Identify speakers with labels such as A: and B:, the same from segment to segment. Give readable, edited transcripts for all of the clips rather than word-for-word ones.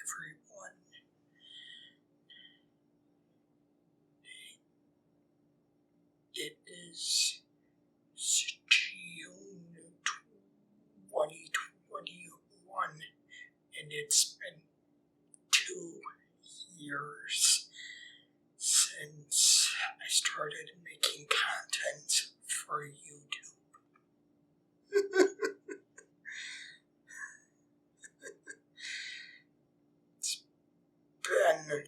A: everyone. It is June 2021, and it's been 2 years since I started making content for YouTube. It's been a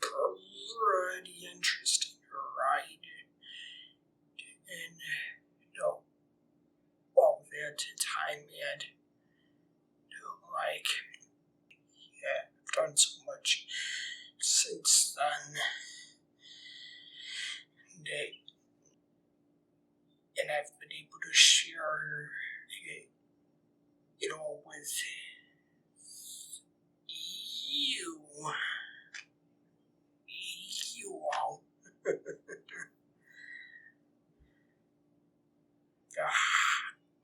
A: pretty interesting ride, and all that time had I've done so much since then, and I've been able to share it all with you all.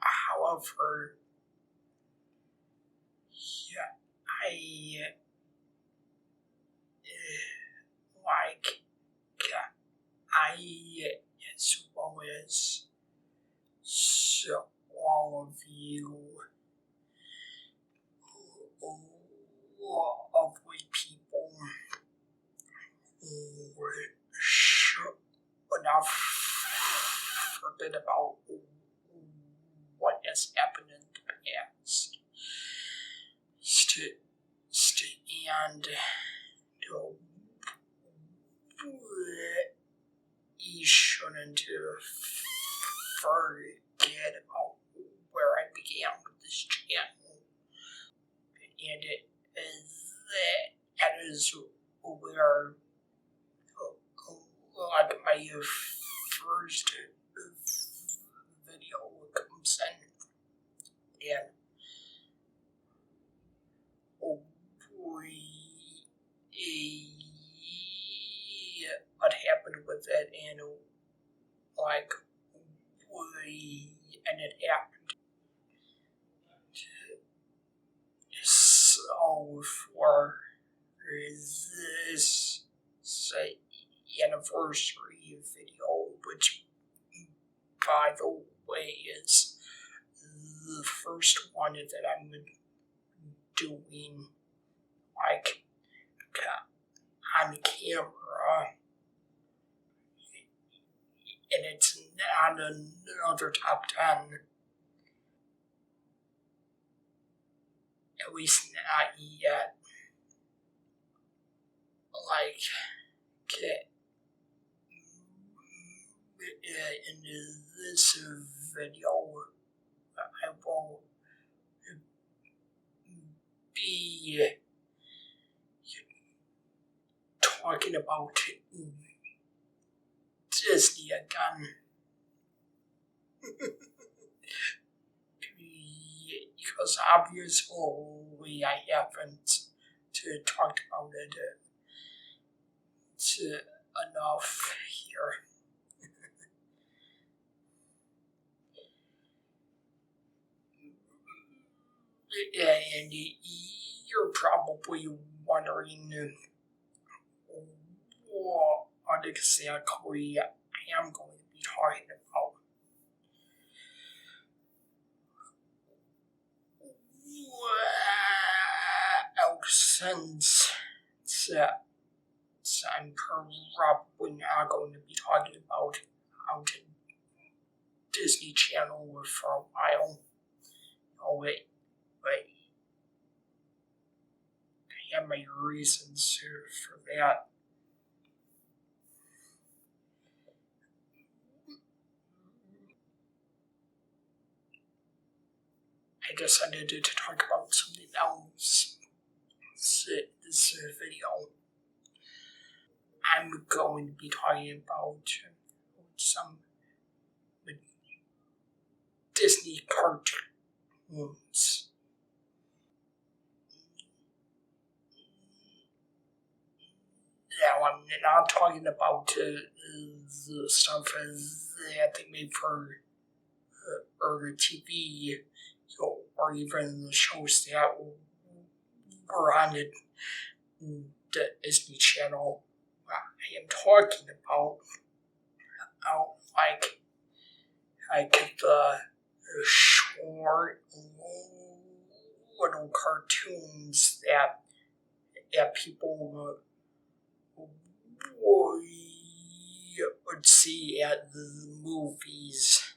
A: However, as well as all of you lovely people who should not forget about what has happened in the past. And you shouldn't forget about where I began with this channel. And that is where my first video comes in. And what happened with it, and and it happened. So for this anniversary video, which by the way is the first one that I'm doing on camera, and it's not another top 10, at least not yet. In this video, I will be talking about Disney again. Because obviously I haven't talked about it enough here. And you're probably wondering what exactly I am going to be talking about. Well, since I'm probably not going to be talking about Disney Channel for a while. I have my reasons for that. I decided to talk about something else. This video, I'm going to be talking about some Disney cartoons. Now, I'm not talking about the stuff that they made for TV, or even the shows that or on the Disney Channel. I am talking about like the short little cartoons that people would see at the movies.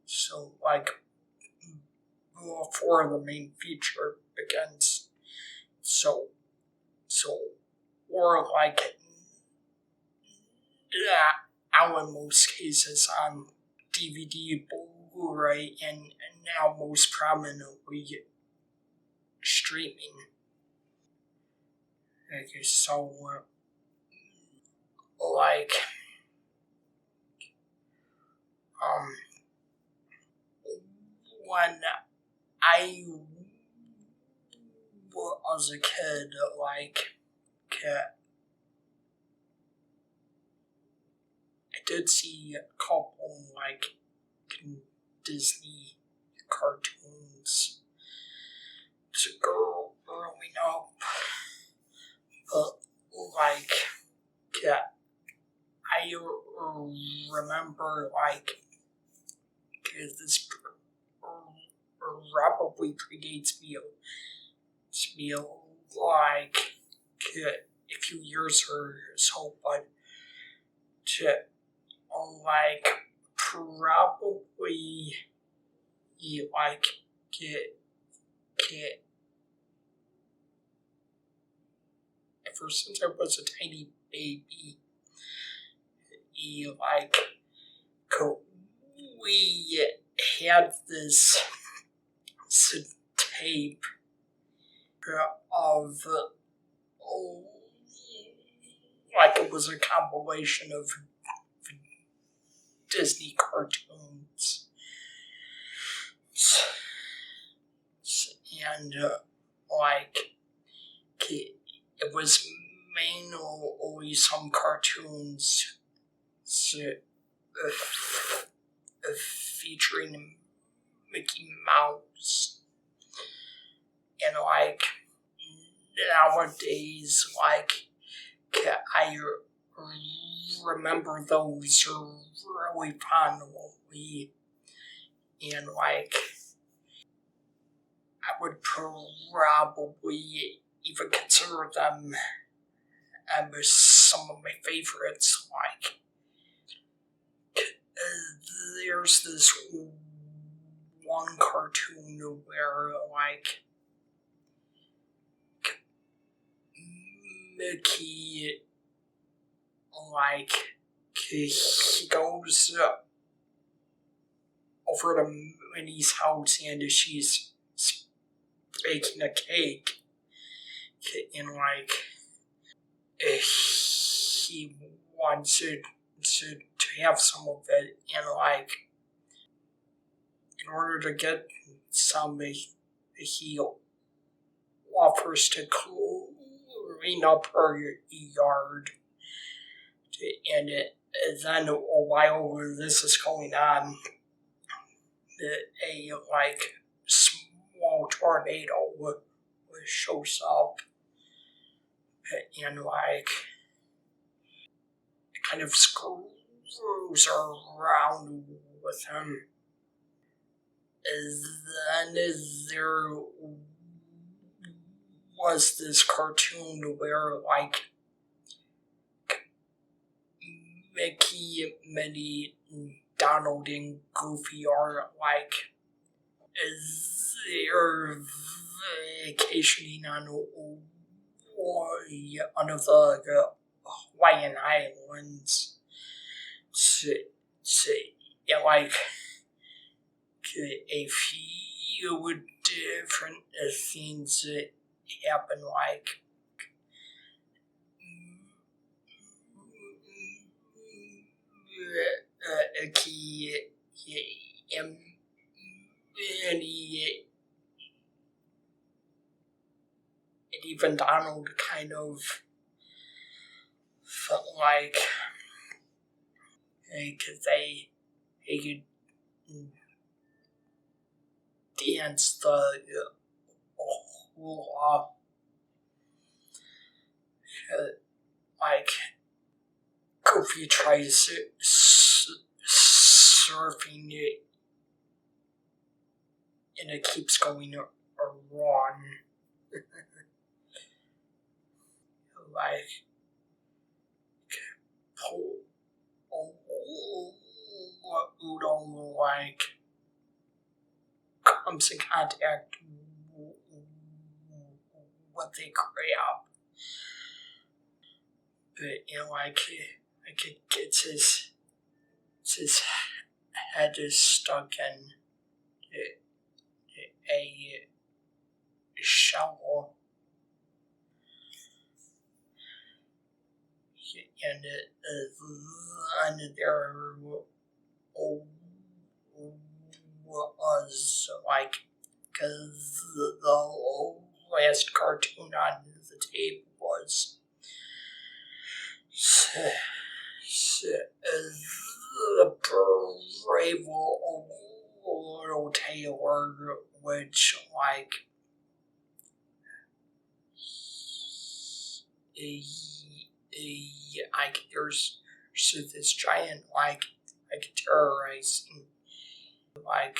A: So like before the main feature begins. So or like now in most cases on DVD, Blu-ray, and now most prominently streaming. Okay, so like when I was a kid, I did see a couple Disney cartoons to go growing up, but I remember this probably predates me a few years or so, but probably get ever since I was a tiny baby, we had this tape of it was a compilation of Disney cartoons, and it was mainly some cartoons featuring Mickey Mouse, and nowadays I remember those really fondly, and I would probably even consider them as some of my favorites. There's this one cartoon where Mickey he goes over to Minnie's house and she's baking a cake, and he wants to have some of it, and in order to get some, he offers to clean up her yard, and then while this is going on, a small tornado shows up, and it kind of screws around with him. And then there was this cartoon where Mickey, Minnie, Donald, and Goofy are they're vacationing on one of the Hawaiian Islands. A few different things happen, and even Donald kind of felt they could dance the hula like Goofy tries surfing it, and it keeps going wrong. Like Udon like comes in contact with the crab, but like it gets his head is stuck in a shell, and there was like, because the last cartoon on the tape was the brave little Taylor, which like there's this giant like terrorizing like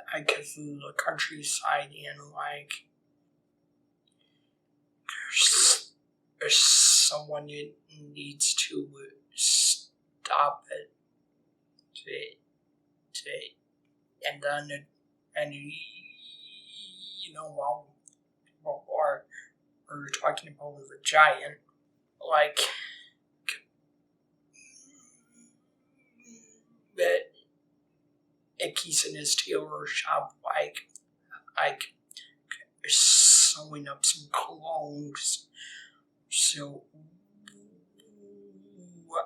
A: the countryside, and like someone needs to stop it, and then while we're talking about the giant, like that Icky's in his tailor shop, like sewing up some clothes. So,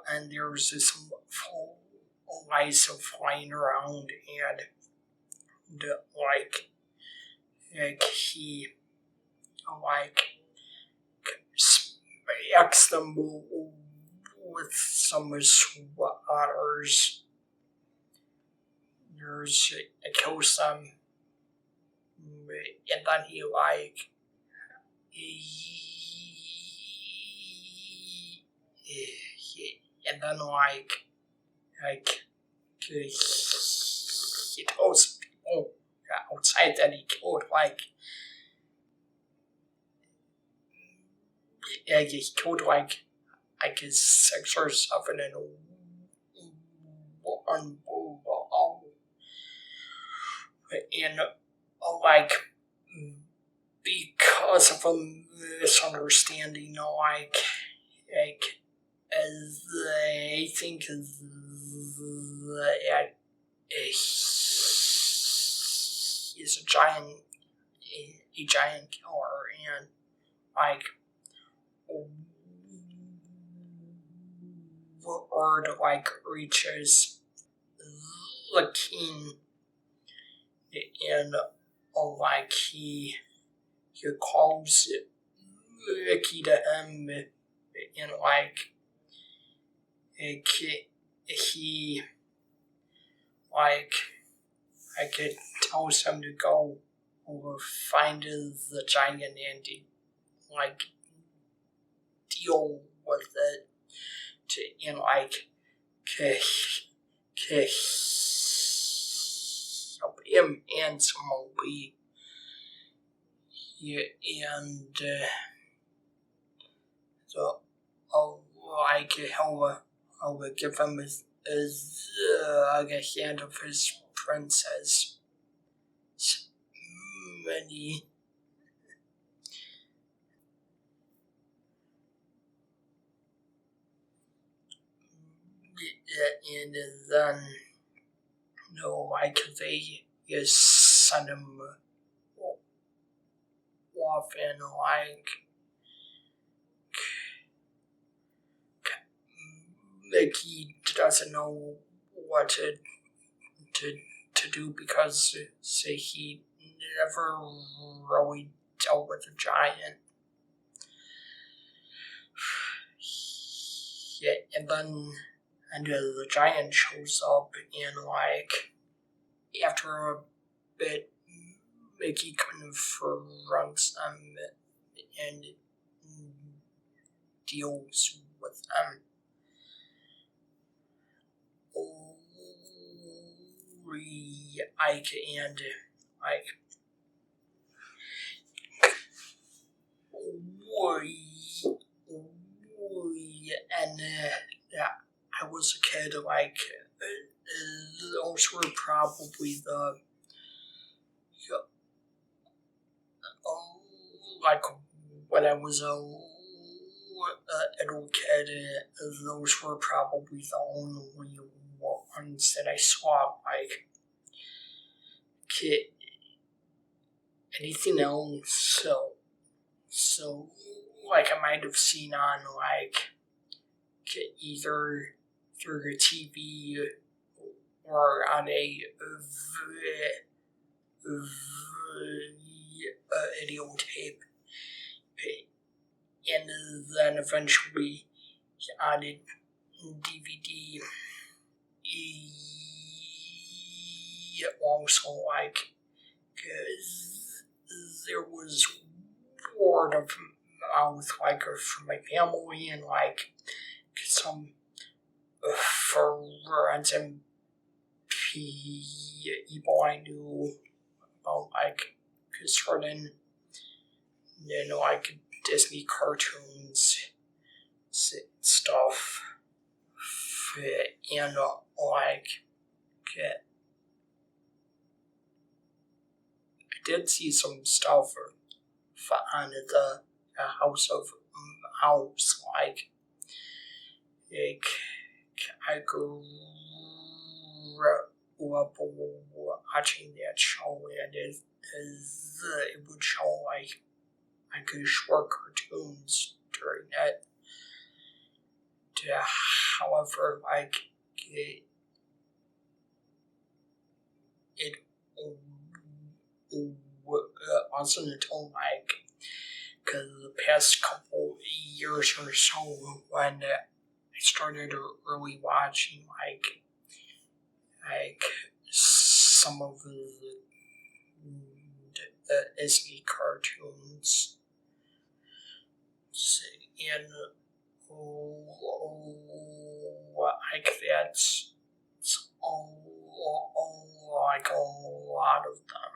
A: and there was this lice flying around, and like he like smacks them with some swatters. It kills them, and then he and then he tells people outside that he killed he killed his 6 or 7 in one blow, and because of a misunderstanding, as I think that he's a giant killer, and word reaches the king, and he calls Ricky to him, and he tells him to go find the giant and deal with it, and help him and Smokey. And so I'll give him his hand of his princess Minnie. And then they send him off, and he doesn't know what to do, because he never really dealt with a giant. Yeah, and then the giant shows up, and after a bit, Mickey confronts them, and deals with them. Ike and like and I was a kid, like those were probably the like when I was a little kid, those were probably the only ones that I saw. Like kid, anything else, so like I might have seen on like either through the TV or on a videotape, and then eventually on a DVD. Also, like, cause there was word of mouth, like, from my family and like some friends and people I knew about like certain, like Disney cartoons stuff, and like I did see some stuff on the House of Mouse, like I grew up watching that show, and it would show like short cartoons during that. However, like it wasn't until like the past couple years or so when I started really watching like some of the Disney cartoons, and like that's like a lot of them.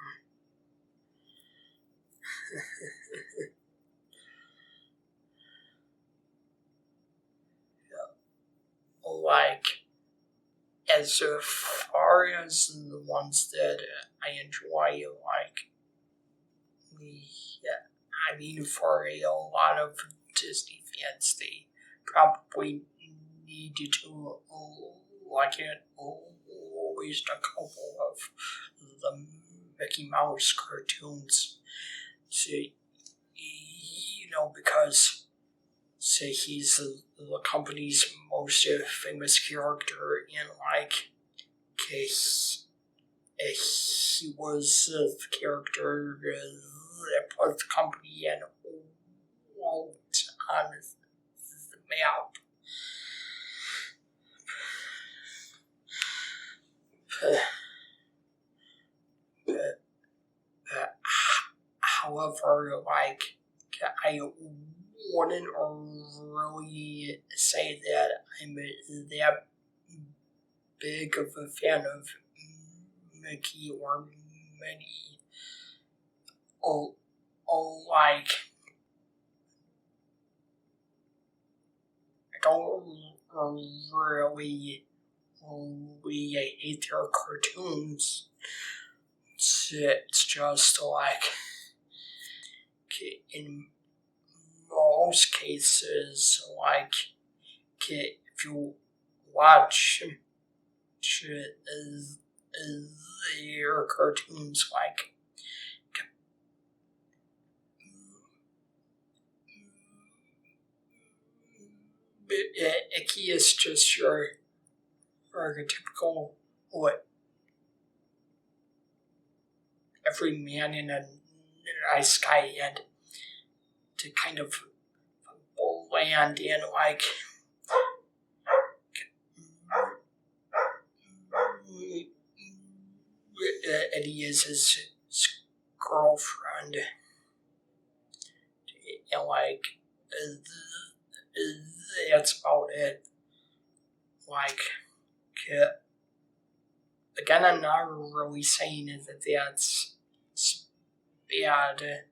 A: Like, as far as the ones that I enjoy, like, I mean, for a lot of Disney fans, they probably needed to like at least a couple of the Mickey Mouse cartoons. So, because say he's the company's most famous character, and like he was the character that put the company in on the map. However, like I wouldn't really say that I'm that big of a fan of Mickey or Minnie. Like I don't really hate their cartoons. It's just like in most cases, like if you watch their cartoons, like Icky is just your archetypical what every man in a nice guy had to kind of land in, like Eddie is his girlfriend, and like that's about it. Like, again, I'm not really saying that that's bad.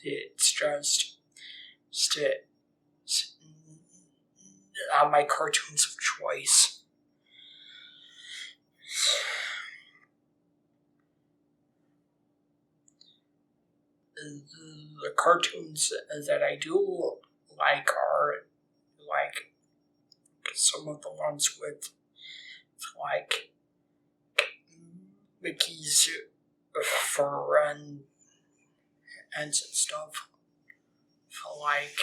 A: It's just not my cartoons of choice. The cartoons that I do like are like some of the ones with like Mickey's friend and stuff. Like,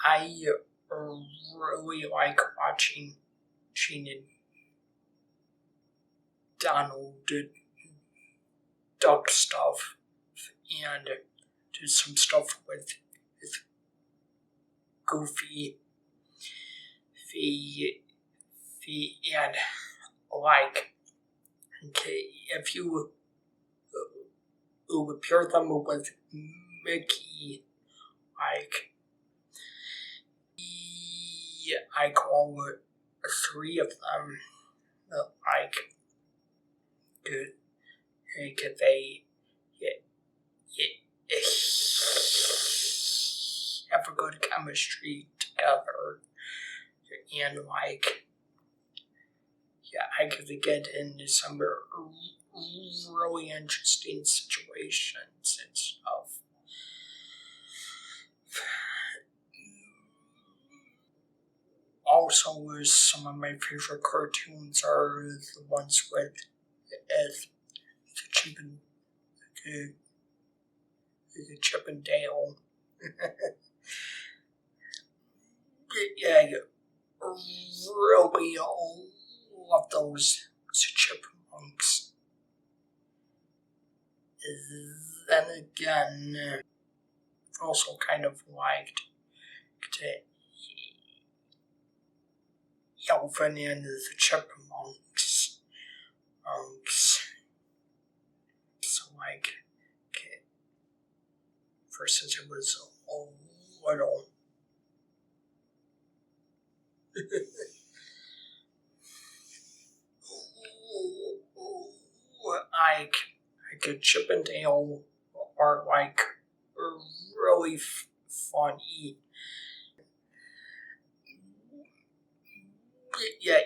A: I really like watching Donald Duck stuff and do some stuff with Goofy, and like, okay, if you pair them with Mickey, like, I call it 3 of them, like, they have a good chemistry together, and like, I could get into some really interesting situations and stuff. Also, some of my favorite cartoons are the ones with the Chip and Dale. Really love those chipmunks. Then again, also kind of liked Alvin and the Chipmunks. So like, since it was a little. Like a Chip and Dale are like really funny.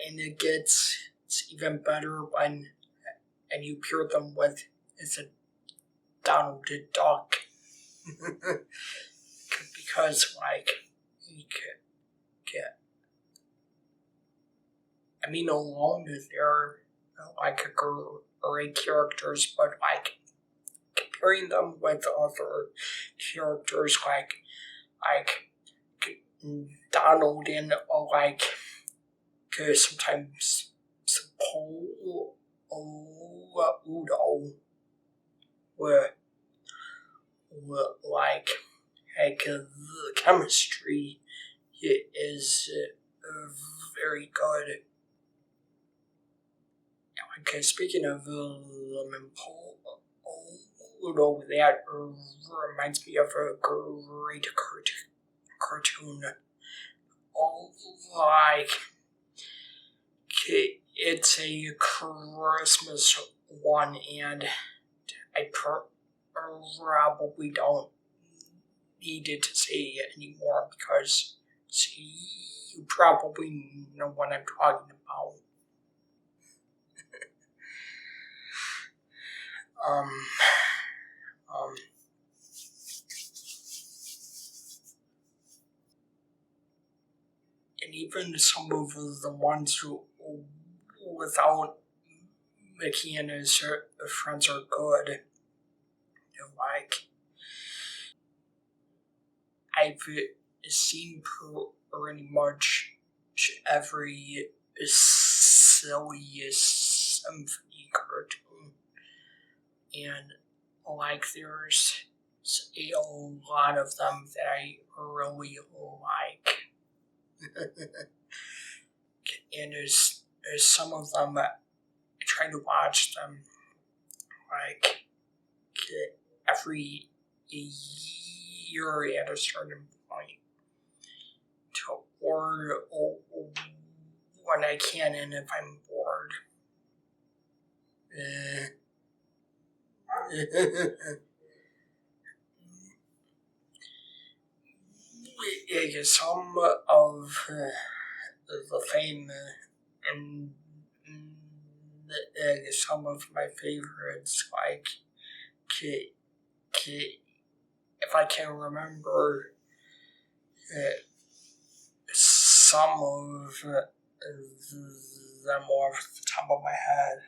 A: And it's even better when you pair them with a Donald Duck. Because like you get, alone they're like great characters, but like comparing them with other characters like Donald and like sometimes Udo were like the chemistry is very good. Okay, speaking of Lemon Udo, that reminds me of a great cartoon. Like, it's a Christmas one, and I probably don't need it to say it anymore because you probably know what I'm talking about. And even some of the ones who without Mickey and his friends are good. Like, I've seen pretty much every silliest symphony cartoon, and like there's a lot of them that I really like. And there's some of them I try to watch them like every year at a certain point to or when I can and if I'm bored. Some of the fame and some of my favorites, like if I can remember some of them off the top of my head.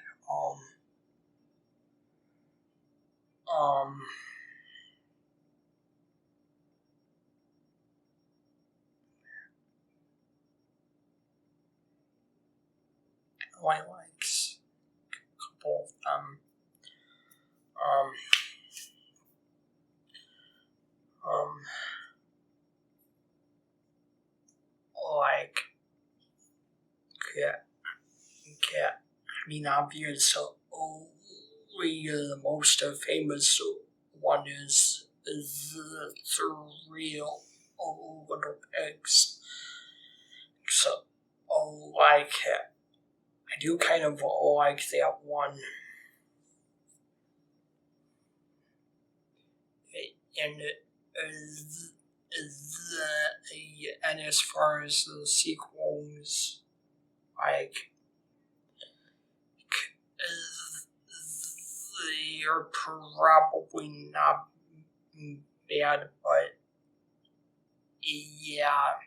A: I like a couple of them. Like, I mean, obviously, the most famous one is the Three Little Pigs. So, like, I do kind of like that one. And as far as the sequels, like, they are probably not bad, but yeah,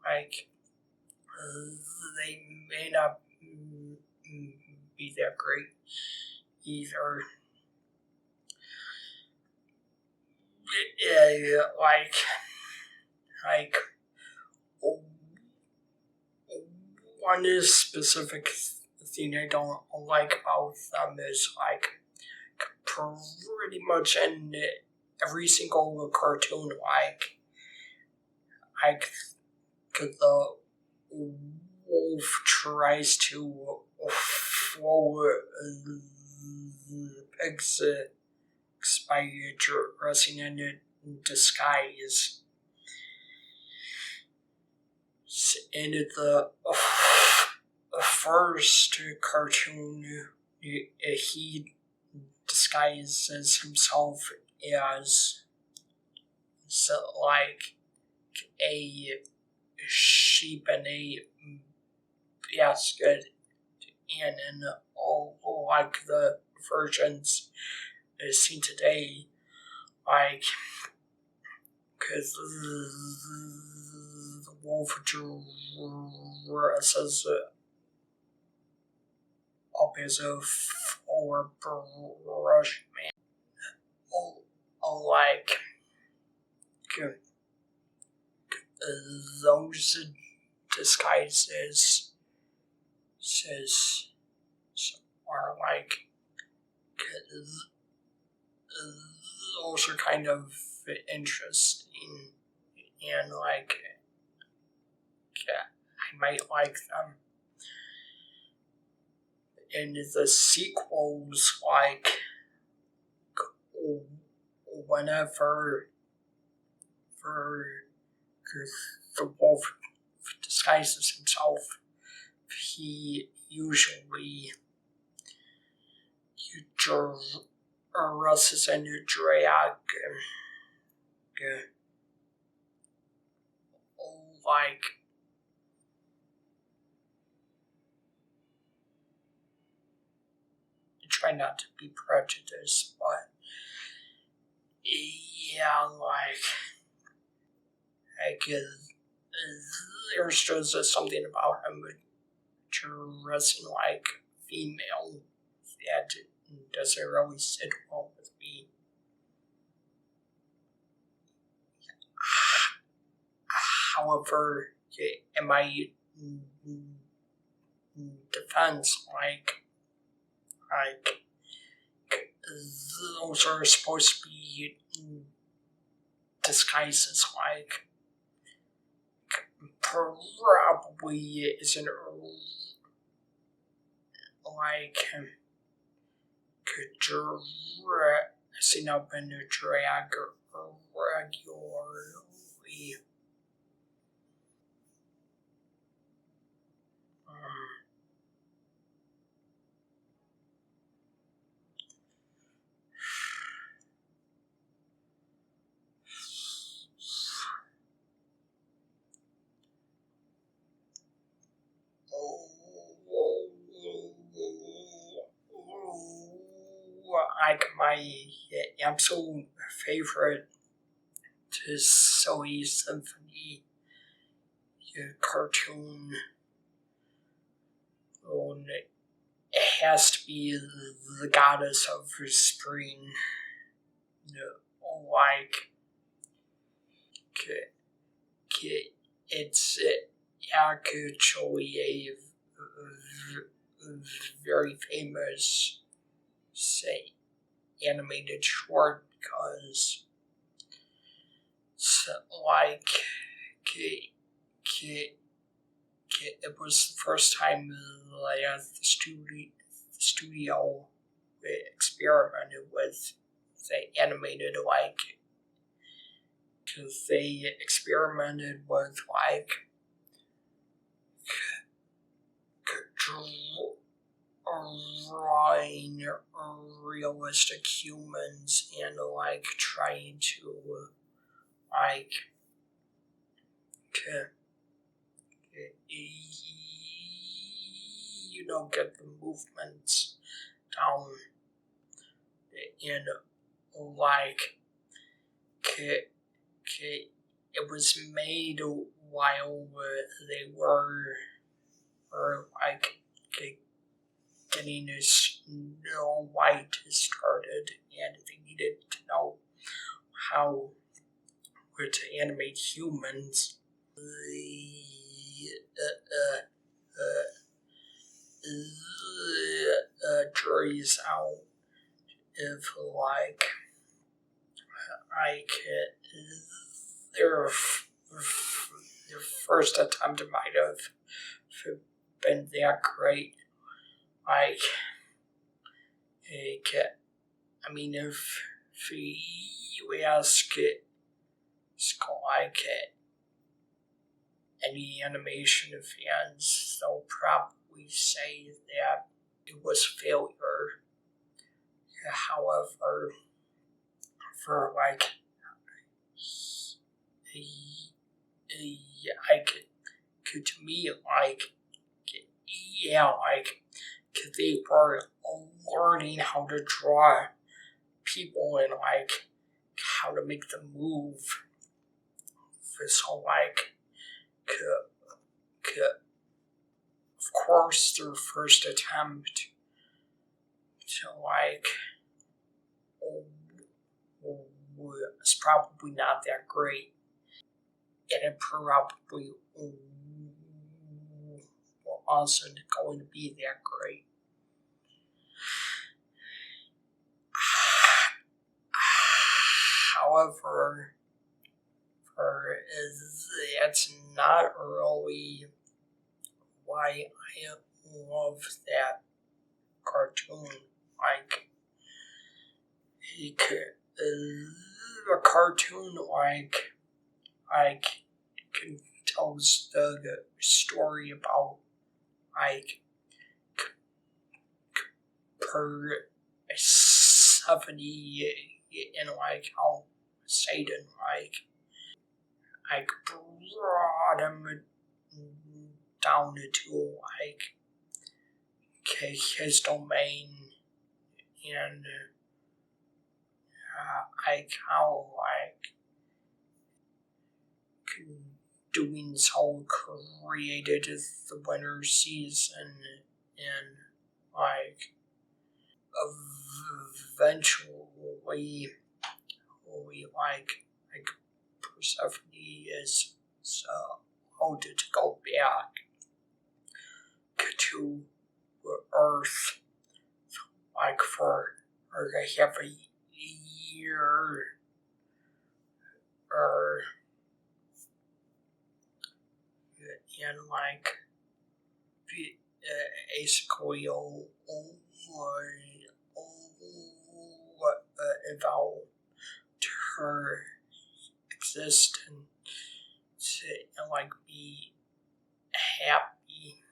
A: like, they may not be that great either. Yeah, like one specific thing I don't like about them is like pretty much in every single cartoon, like the wolf tries to follow the pig's by dressing in disguise. And the first cartoon, he disguises himself as like a sheep and a basket, and in all like the versions seen today, like, because the wolf dresses up as a flower brush man. Like, those disguises are like, those are kind of interesting, and like, I might like them. And the sequels, like, whenever the wolf disguises himself, he usually dresses in a drag, like, I try not to be prejudiced, but yeah, like there's just something about him dressing like female that doesn't really sit well with me. However, in my defense, like those are supposed to be disguises, like, probably isn't like dressing up in a drag regularly. my absolute favorite Disney Symphony cartoon. It has to be the goddess of spring. Like, it's actually a very famous, say, animated short because, like, it was the first time the studio experimented with the animated because they experimented with drawing realistic humans and trying to get the movements down in it was made while they were getting Snow White started, and they needed to know how to animate humans. Jury's out if their first attempt might have been that great. If you ask any animation fans, they'll probably say that it was failure. However, for to me, they were learning how to draw people and how to make them move. So of course, their first attempt to was probably not that great, and it probably wasn't going to be that great. However, that's not really why I love that cartoon. A cartoon tells the story about Persephone and how Satan brought him down to his domain, and how doing so created the winter season, and eventually we Persephone is allowed to go back to Earth for half a year, and basically about her existence and be happy.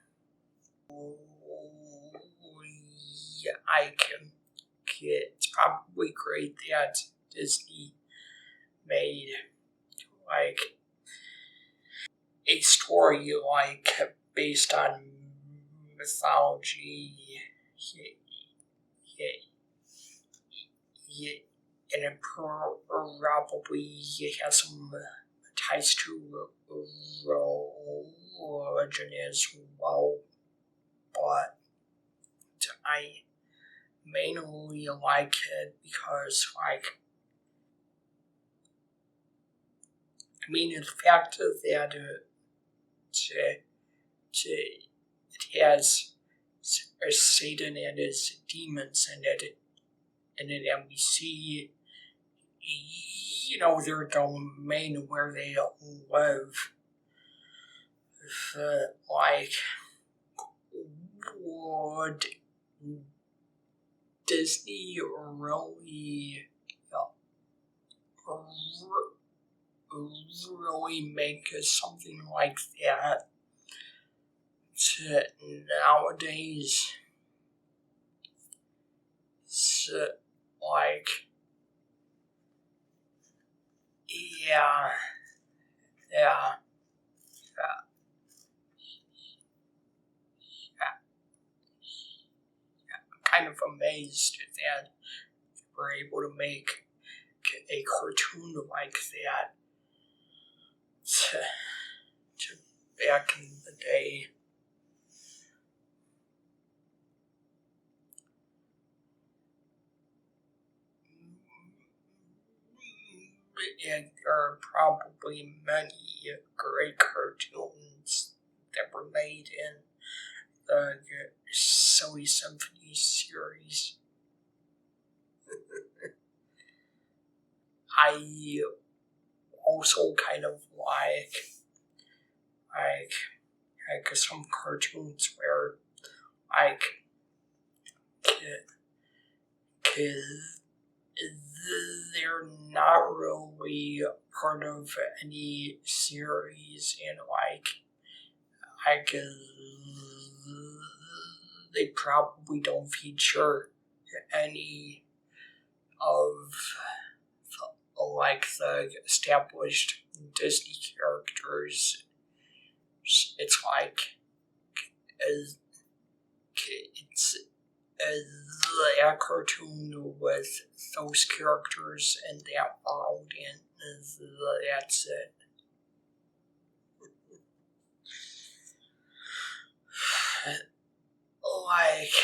A: It's probably great that Disney made a story based on mythology. and it probably has some ties to religion as well, but I mainly like it because, like, I mean, the fact that it has Satan and his demons in it, and then we see, their domain where they live. Like, would Disney really make something like that nowadays? So, like, yeah, yeah, yeah, kind of amazed that they were able to make a cartoon like that to back in the day. And there are probably many great cartoons that were made in the Silly Symphony series. I also kind of like some cartoons where like they're not really part of any series, and like they probably don't feature any of like the established Disney characters. It's like it's a cartoon with those characters and that world, and that's it. Like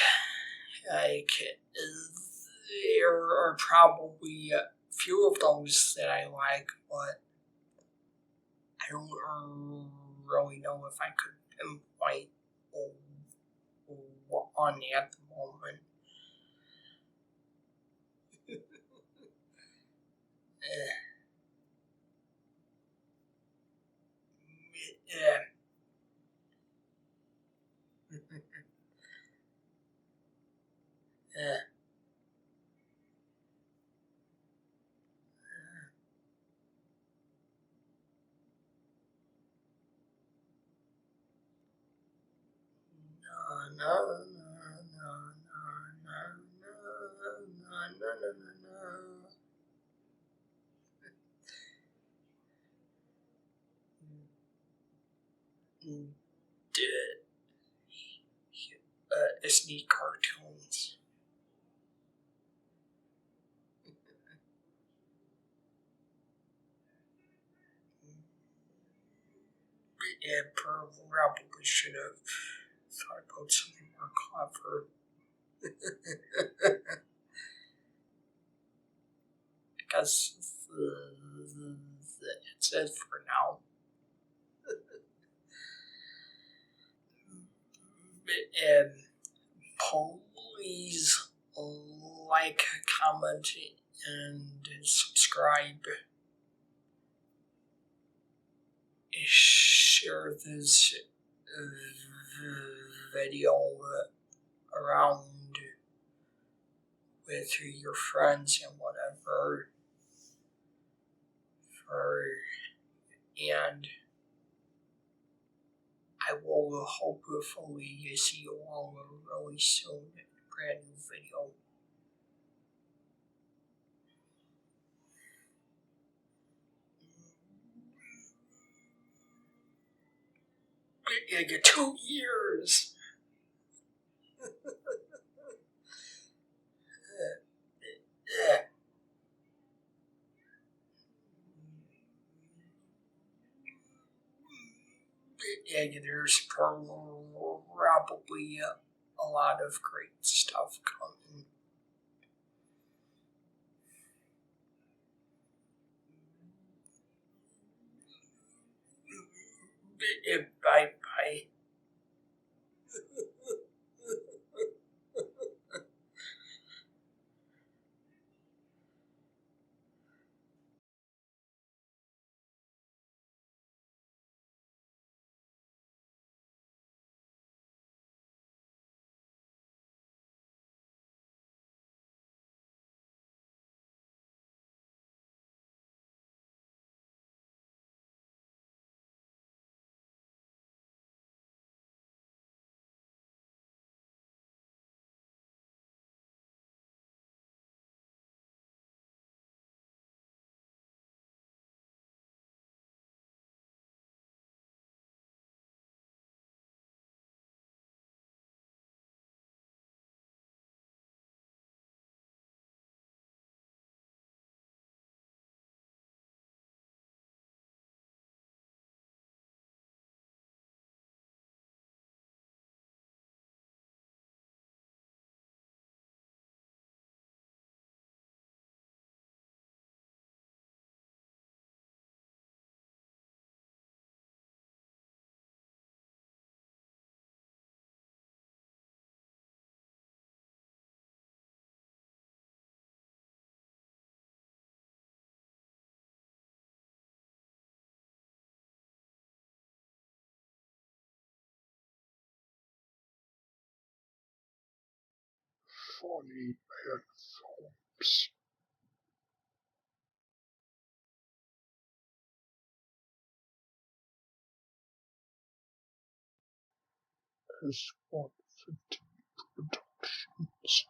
A: there are probably a few of those that I like, but I don't really know if I could pinpoint one at the moment. Yeah. Yeah. No, no, no, no. Disney cartoons. It probably should have thought about something more clever. Because that's it for now. And please like, comment, and subscribe. Share this video around with your friends and whatever. And I will hopefully see you all really soon in a brand new video. I get 2 years. yeah, there's probably a lot of great stuff coming. Bye bye.
B: Funny man films. S150 Productions.